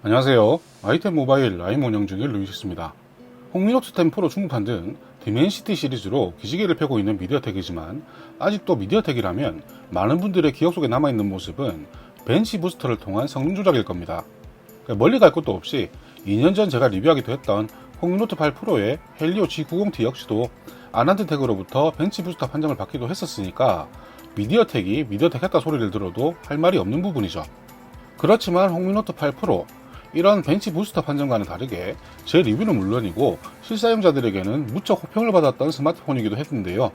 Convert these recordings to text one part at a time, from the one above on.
안녕하세요. 아이템 모바일 라임 운영 중인 루이시스입니다. 홍미노트 10 프로 중국판 등 디멘시티 시리즈로 기지개를 펴고 있는 미디어텍이지만 아직도 미디어텍이라면 많은 분들의 기억 속에 남아있는 모습은 벤치 부스터를 통한 성능 조작일 겁니다. 멀리 갈 것도 없이 2년 전 제가 리뷰하기도 했던 홍미노트 8 프로의 헬리오 G90T 역시도 아난트텍으로부터 벤치 부스터 판정을 받기도 했었으니까 미디어텍이 미디어텍 했다 소리를 들어도 할 말이 없는 부분이죠. 그렇지만 홍미노트 8 프로 이런 벤치 부스터 판정과는 다르게 제 리뷰는 물론이고 실사용자들에게는 무척 호평을 받았던 스마트폰이기도 했는데요.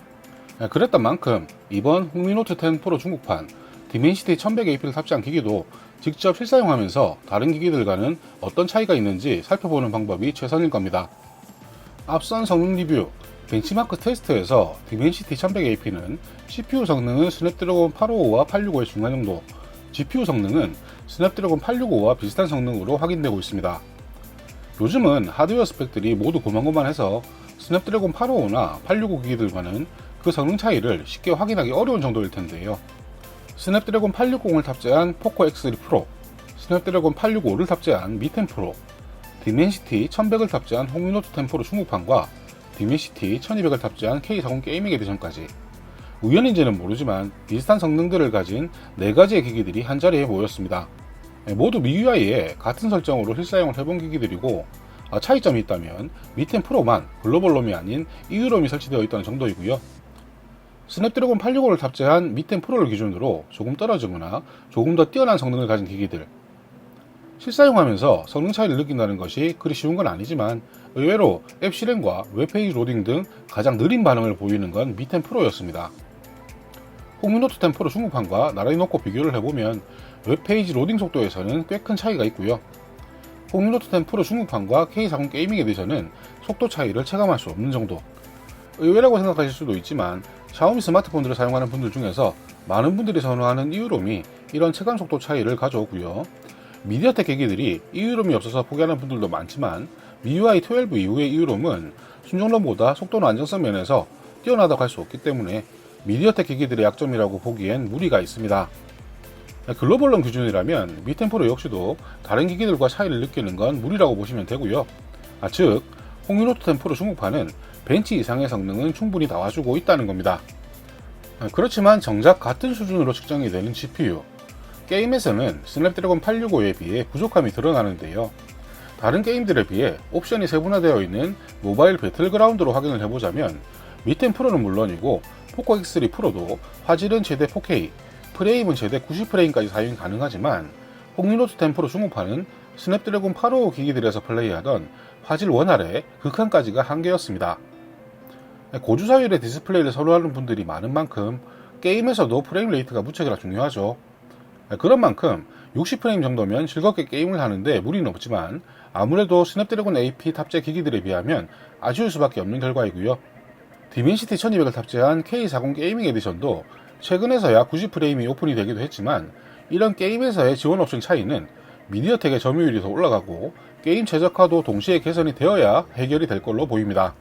그랬던 만큼 이번 홍미노트 10 프로 중국판 디멘시티 1100AP를 탑재한 기기도 직접 실사용하면서 다른 기기들과는 어떤 차이가 있는지 살펴보는 방법이 최선일 겁니다. 앞선 성능 리뷰, 벤치마크 테스트에서 디멘시티 1100AP는 CPU 성능은 스냅드래곤 855와 865의 중간 정도, GPU 성능은 스냅드래곤 865와 비슷한 성능으로 확인되고 있습니다. 요즘은 하드웨어 스펙들이 모두 고만고만해서 스냅드래곤 855나 865 기기들과는 그 성능 차이를 쉽게 확인하기 어려운 정도일 텐데요. 스냅드래곤 860을 탑재한 포코 X3 프로, 스냅드래곤 865를 탑재한 미 10 프로, 디멘시티 1100을 탑재한 홍미노트 10 프로 중국판과 디멘시티 1200을 탑재한 K40 게이밍 에디션까지 우연인지는 모르지만 비슷한 성능들을 가진 4가지의 기기들이 한자리에 모였습니다. 모두 MIUI에 같은 설정으로 실사용을 해본 기기들이고 차이점이 있다면 미 10 프로만 글로벌 롬이 아닌 EU 롬이 설치되어 있다는 정도이고요. 스냅드래곤 865를 탑재한 미 10 프로를 기준으로 조금 떨어지거나 조금 더 뛰어난 성능을 가진 기기들, 실사용하면서 성능 차이를 느낀다는 것이 그리 쉬운 건 아니지만 의외로 앱 실행과 웹페이지 로딩 등 가장 느린 반응을 보이는 건 미 10 프로였습니다. 홍미노트 10 프로 중국판과 나란히 놓고 비교를 해보면 웹페이지 로딩 속도에서는 꽤 큰 차이가 있고요. 홍미노트 10 프로 중국판과 K40 게이밍 에디션은 속도 차이를 체감할 수 없는 정도. 의외라고 생각하실 수도 있지만 샤오미 스마트폰들을 사용하는 분들 중에서 많은 분들이 선호하는 EU롬이 이런 체감 속도 차이를 가져오고요. 미디어텍 기기들이 EU롬이 없어서 포기하는 분들도 많지만 MIUI 12 이후의 EU롬은 순정롬보다 속도나 안정성 면에서 뛰어나다고 할 수 없기 때문에 미디어텍 기기들의 약점이라고 보기엔 무리가 있습니다. 글로벌 롬 기준이라면 미 10 프로 역시도 다른 기기들과 차이를 느끼는 건 무리라고 보시면 되고요. 즉 홍미노트 10 프로 중국판은 벤치 이상의 성능은 충분히 나와주고 있다는 겁니다. 그렇지만 정작 같은 수준으로 측정이 되는 GPU, 게임에서는 스냅드래곤 865에 비해 부족함이 드러나는데요. 다른 게임들에 비해 옵션이 세분화되어 있는 모바일 배틀그라운드로 확인을 해보자면 미 10 프로는 물론이고 포코 X3 프로도 화질은 최대 4K, 프레임은 최대 90프레임까지 사용이 가능하지만 홍미노트 10 프로 중국판은 스냅드래곤 855 기기들에서 플레이하던 화질 원활에 극한까지가 한계였습니다. 고주사율의 디스플레이를 선호하는 분들이 많은 만큼 게임에서도 프레임 레이트가 무척이나 중요하죠. 그런 만큼 60프레임 정도면 즐겁게 게임을 하는데 무리는 없지만 아무래도 스냅드래곤 AP 탑재 기기들에 비하면 아쉬울 수밖에 없는 결과이고요. 디멘시티 1200을 탑재한 K40 게이밍 에디션도 최근에서야 90프레임이 오픈이 되기도 했지만 이런 게임에서의 지원 옵션 차이는 미디어텍의 점유율이 더 올라가고 게임 최적화도 동시에 개선이 되어야 해결이 될 걸로 보입니다.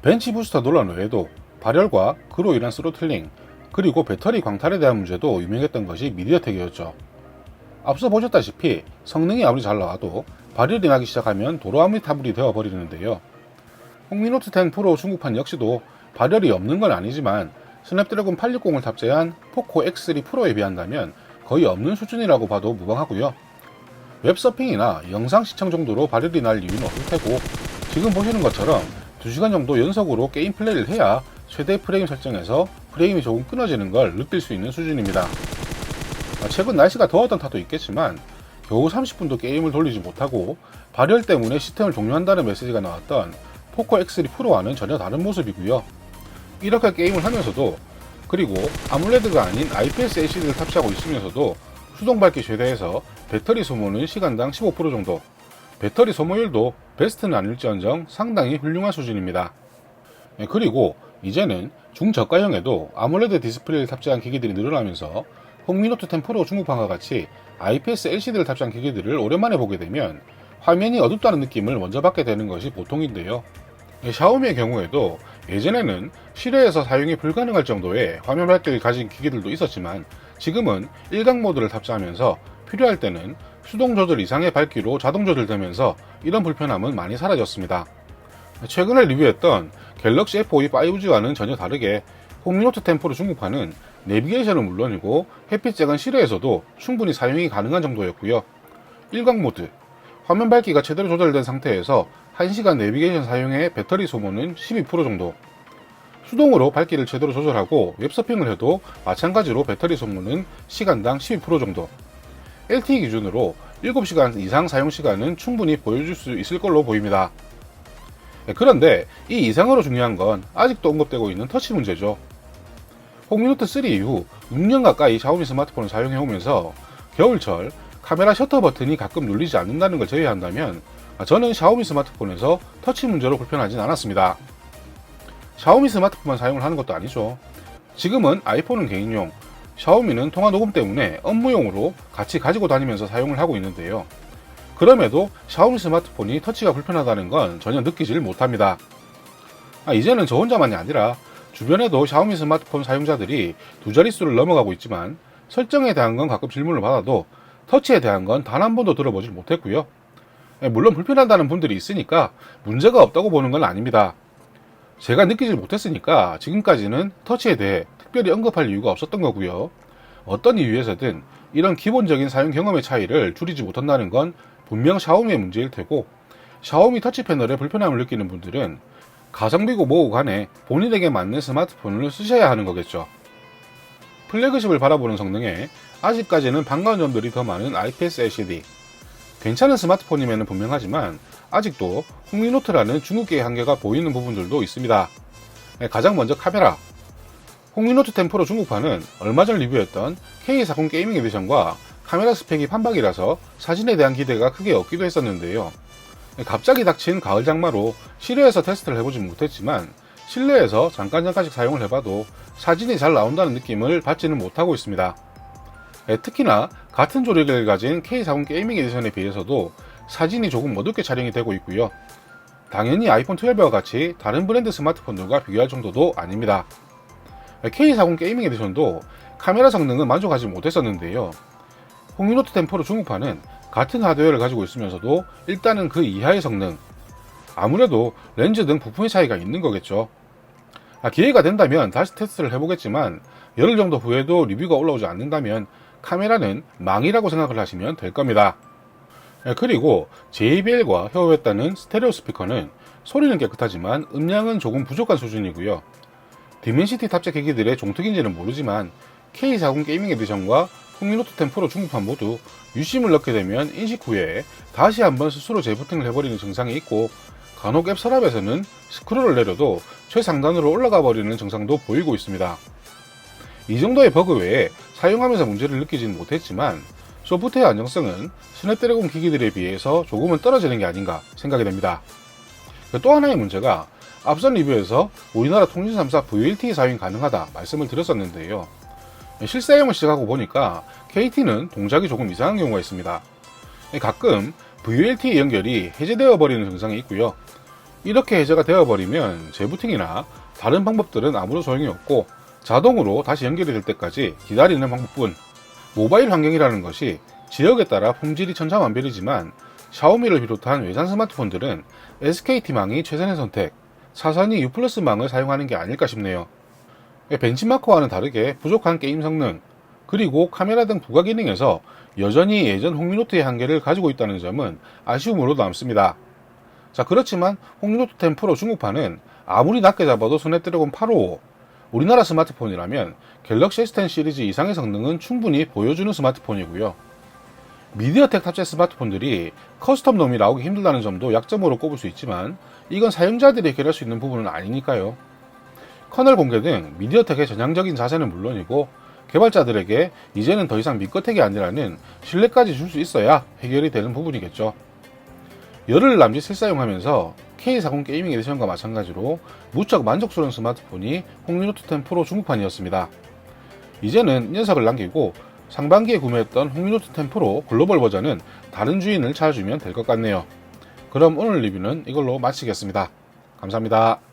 벤치 부스터 논란 외에도 발열과 그로 인한 스로틀링, 그리고 배터리 광탈에 대한 문제도 유명했던 것이 미디어텍이었죠. 앞서 보셨다시피 성능이 아무리 잘 나와도 발열이 나기 시작하면 도로아미타불이 되어버리는데요. 홍미노트 10 프로 중국판 역시도 발열이 없는 건 아니지만 스냅드래곤 860을 탑재한 포코 X3 프로에 비한다면 거의 없는 수준이라고 봐도 무방하고요. 웹서핑이나 영상 시청 정도로 발열이 날 이유는 없을 테고 지금 보시는 것처럼 2시간 정도 연속으로 게임 플레이를 해야 최대 프레임 설정에서 프레임이 조금 끊어지는 걸 느낄 수 있는 수준입니다. 최근 날씨가 더웠던 탓도 있겠지만 겨우 30분도 게임을 돌리지 못하고 발열 때문에 시스템을 종료한다는 메시지가 나왔던 포코 X3 프로와는 전혀 다른 모습이고요. 이렇게 게임을 하면서도 그리고 아몰레드가 아닌 IPS LCD를 탑재하고 있으면서도 수동 밝기 최대에서 배터리 소모는 시간당 15% 정도, 배터리 소모율도 베스트는 아닐지언정 상당히 훌륭한 수준입니다. 그리고 이제는 중저가형에도 아몰레드 디스플레이를 탑재한 기기들이 늘어나면서 홍미노트 10 프로 중국판과 같이 IPS LCD를 탑재한 기기들을 오랜만에 보게 되면 화면이 어둡다는 느낌을 먼저 받게 되는 것이 보통인데요. 샤오미의 경우에도 예전에는 실외에서 사용이 불가능할 정도의 화면 밝기를 가진 기기들도 있었지만 지금은 일각 모드를 탑재하면서 필요할 때는 수동 조절 이상의 밝기로 자동 조절되면서 이런 불편함은 많이 사라졌습니다. 최근에 리뷰했던 갤럭시 F52 5G와는 전혀 다르게 홍미노트 10 프로 중국판은 내비게이션은 물론이고 햇빛 쬐간 실외에서도 충분히 사용이 가능한 정도였고요. 일광 모드, 화면 밝기가 제대로 조절된 상태에서 1시간 내비게이션 사용에 배터리 소모는 12% 정도, 수동으로 밝기를 제대로 조절하고 웹서핑을 해도 마찬가지로 배터리 소모는 시간당 12% 정도, LTE 기준으로 7시간 이상 사용시간은 충분히 보여줄 수 있을 걸로 보입니다. 그런데 이 이상으로 중요한 건 아직도 언급되고 있는 터치 문제죠. 홍미노트 3 이후 6년 가까이 샤오미 스마트폰을 사용해오면서 겨울철 카메라 셔터 버튼이 가끔 눌리지 않는다는 걸 제외한다면 저는 샤오미 스마트폰에서 터치 문제로 불편하진 않았습니다. 샤오미 스마트폰만 사용을 하는 것도 아니죠. 지금은 아이폰은 개인용, 샤오미는 통화 녹음 때문에 업무용으로 같이 가지고 다니면서 사용을 하고 있는데요. 그럼에도 샤오미 스마트폰이 터치가 불편하다는 건 전혀 느끼질 못합니다. 이제는 저 혼자만이 아니라 주변에도 샤오미 스마트폰 사용자들이 두 자릿수를 넘어가고 있지만 설정에 대한 건 가끔 질문을 받아도 터치에 대한 건 단 한 번도 들어보질 못했고요. 물론 불편하다는 분들이 있으니까 문제가 없다고 보는 건 아닙니다. 제가 느끼질 못했으니까 지금까지는 터치에 대해 특별히 언급할 이유가 없었던 거고요. 어떤 이유에서든 이런 기본적인 사용 경험의 차이를 줄이지 못한다는 건 분명 샤오미의 문제일 테고, 샤오미 터치 패널에 불편함을 느끼는 분들은 가성비고 뭐고 간에 본인에게 맞는 스마트폰을 쓰셔야 하는 거겠죠. 플래그십을 바라보는 성능에 아직까지는 반가운 점들이 더 많은 IPS LCD, 괜찮은 스마트폰임에는 분명하지만 아직도 홍미노트라는 중국계의 한계가 보이는 부분들도 있습니다. 가장 먼저 카메라. 홍미노트 10 프로 중국판은 얼마 전 리뷰했던 K40 게이밍 에디션과 카메라 스펙이 판박이라서 사진에 대한 기대가 크게 없기도 했었는데요. 갑자기 닥친 가을 장마로 실외에서 테스트를 해보진 못했지만 실내에서 잠깐씩 사용을 해봐도 사진이 잘 나온다는 느낌을 받지는 못하고 있습니다. 특히나 같은 조리개를 가진 K40 게이밍 에디션에 비해서도 사진이 조금 어둡게 촬영이 되고 있고요. 당연히 아이폰 12와 같이 다른 브랜드 스마트폰들과 비교할 정도도 아닙니다. K40 게이밍 에디션도 카메라 성능은 만족하지 못했었는데요. 홍미노트 10 프로 중국판은 같은 하드웨어를 가지고 있으면서도 일단은 그 이하의 성능, 아무래도 렌즈 등 부품의 차이가 있는 거겠죠. 기회가 된다면 다시 테스트를 해보겠지만 열흘 정도 후에도 리뷰가 올라오지 않는다면 카메라는 망이라고 생각을 하시면 될 겁니다. 그리고 JBL과 협업했다는 스테레오 스피커는 소리는 깨끗하지만 음량은 조금 부족한 수준이고요. 디멘시티 탑재 기기들의 종특인지는 모르지만 K40 게이밍 에디션과 홍미노트 10 프로 중국판 모두 유심을 넣게 되면 인식 후에 다시 한번 스스로 재부팅을 해버리는 증상이 있고, 간혹 앱 서랍에서는 스크롤을 내려도 최상단으로 올라가 버리는 증상도 보이고 있습니다. 이 정도의 버그 외에 사용하면서 문제를 느끼지는 못했지만 소프트웨어 안정성은 스냅드래곤 기기들에 비해서 조금은 떨어지는 게 아닌가 생각이 됩니다. 또 하나의 문제가 앞선 리뷰에서 우리나라 통신 3사 VLTE 사용이 가능하다 말씀을 드렸었는데요. 실사용을 시작하고 보니까 KT는 동작이 조금 이상한 경우가 있습니다. 가끔 VLTE 연결이 해제되어 버리는 증상이 있고요. 이렇게 해제가 되어 버리면 재부팅이나 다른 방법들은 아무런 소용이 없고 자동으로 다시 연결이 될 때까지 기다리는 방법뿐. 모바일 환경이라는 것이 지역에 따라 품질이 천차만별이지만 샤오미를 비롯한 외산 스마트폰들은 SKT망이 최선의 선택, 사선이 U+망을 사용하는 게 아닐까 싶네요. 벤치마크와는 다르게 부족한 게임 성능, 그리고 카메라 등 부가 기능에서 여전히 예전 홍미노트의 한계를 가지고 있다는 점은 아쉬움으로 남습니다. 그렇지만 홍미노트 10 프로 중국판은 아무리 낮게 잡아도 스냅드래곤 855, 우리나라 스마트폰이라면 갤럭시 S10 시리즈 이상의 성능은 충분히 보여주는 스마트폰이고요. 미디어텍 탑재 스마트폰들이 커스텀 롬이 나오기 힘들다는 점도 약점으로 꼽을 수 있지만 이건 사용자들이 해결할 수 있는 부분은 아니니까요. 커널 공개 등 미디어텍의 전향적인 자세는 물론이고 개발자들에게 이제는 더 이상 미꺼텍이 아니라는 신뢰까지 줄 수 있어야 해결이 되는 부분이겠죠. 열흘 남짓 실사용하면서 K40 게이밍 에디션과 마찬가지로 무척 만족스러운 스마트폰이 홍미노트 10 프로 중국판이었습니다. 이제는 이 녀석을 남기고 상반기에 구매했던 홍미노트 10 프로 글로벌 버전은 다른 주인을 찾아주면 될 것 같네요. 그럼 오늘 리뷰는 이걸로 마치겠습니다. 감사합니다.